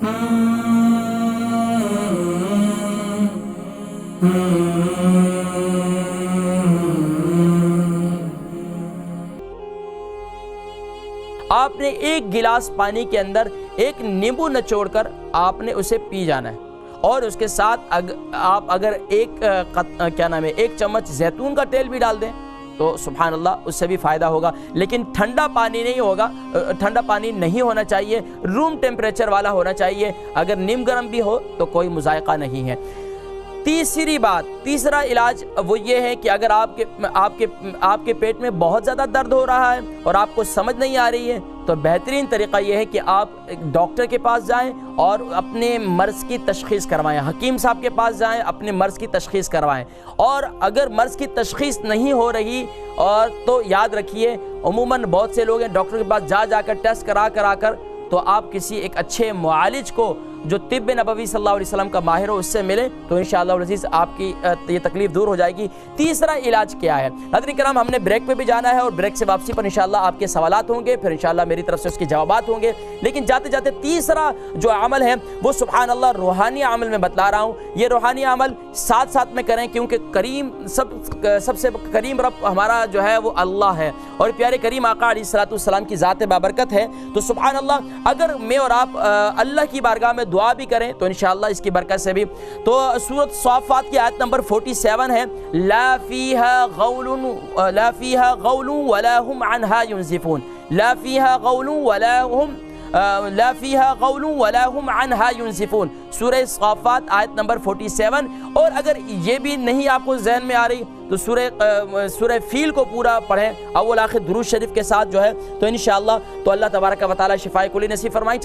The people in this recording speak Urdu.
آپ نے ایک گلاس پانی کے اندر ایک نیمبو نچوڑ کر آپ نے اسے پی جانا ہے، اور اس کے ساتھ آپ اگر ایک چمچ زیتون کا تیل بھی ڈال دیں تو سبحان اللہ اس سے بھی فائدہ ہوگا۔ لیکن ٹھنڈا پانی نہیں ہوگا، ٹھنڈا پانی نہیں ہونا چاہیے، روم ٹیمپریچر والا ہونا چاہیے، اگر نیم گرم بھی ہو تو کوئی مذائقہ نہیں ہے۔ تیسرا علاج وہ یہ ہے کہ اگر آپ کے پیٹ میں بہت زیادہ درد ہو رہا ہے اور آپ کو سمجھ نہیں آ رہی ہے تو بہترین طریقہ یہ ہے کہ آپ ڈاکٹر کے پاس جائیں اور اپنے مرض کی تشخیص کروائیں، حکیم صاحب کے پاس جائیں، اپنے مرض کی تشخیص کروائیں۔ اور اگر مرض کی تشخیص نہیں ہو رہی تو یاد رکھیے عموماً بہت سے لوگ ہیں ڈاکٹر کے پاس جا کر ٹیسٹ کرا کر تو آپ کسی ایک اچھے معالج کو جو طب نبوی صلی اللہ علیہ وسلم کا ماہر ہو اس سے ملے تو انشاءاللہ العزیز آپ کی یہ تکلیف دور ہو جائے گی۔ تیسرا علاج کیا ہے؟ حضرات کرام ہم نے بریک پہ بھی جانا ہے اور بریک سے واپسی پر انشاءاللہ آپ کے سوالات ہوں گے، پھر انشاءاللہ میری طرف سے اس کے جوابات ہوں گے۔ لیکن جاتے جاتے تیسرا جو عمل ہے وہ سبحان اللہ روحانی عمل میں بتلا رہا ہوں۔ یہ روحانی عمل ساتھ میں کریں کیونکہ سب سے کریم رب ہمارا جو ہے وہ اللہ ہے اور پیارے کریم آقا علیہ الصلوۃ والسلام کی ذات بابرکت ہے۔ تو سبحان اللہ اگر میں اور آپ اللہ کی بارگاہ میں دعا بھی کریں تو انشاءاللہ اس کی برکت سے بھی۔ تو سورۃ صافات کی آیت نمبر 47 ہے، لا فیہا غول ولا هم عنہا ينزفون، لا فیہا غول ولا هم عنہا ينزفون، سورہ صافات آیت نمبر 47۔ اور اگر یہ بھی نہیں آپ کو ذہن میں آ رہی تو سورہ فیل کو پورا پڑھیں اول آخر درود شریف کے ساتھ جو ہے، تو انشاءاللہ تو اللہ تبارک و تعالی شفائے کلی نصیب فرمائیں۔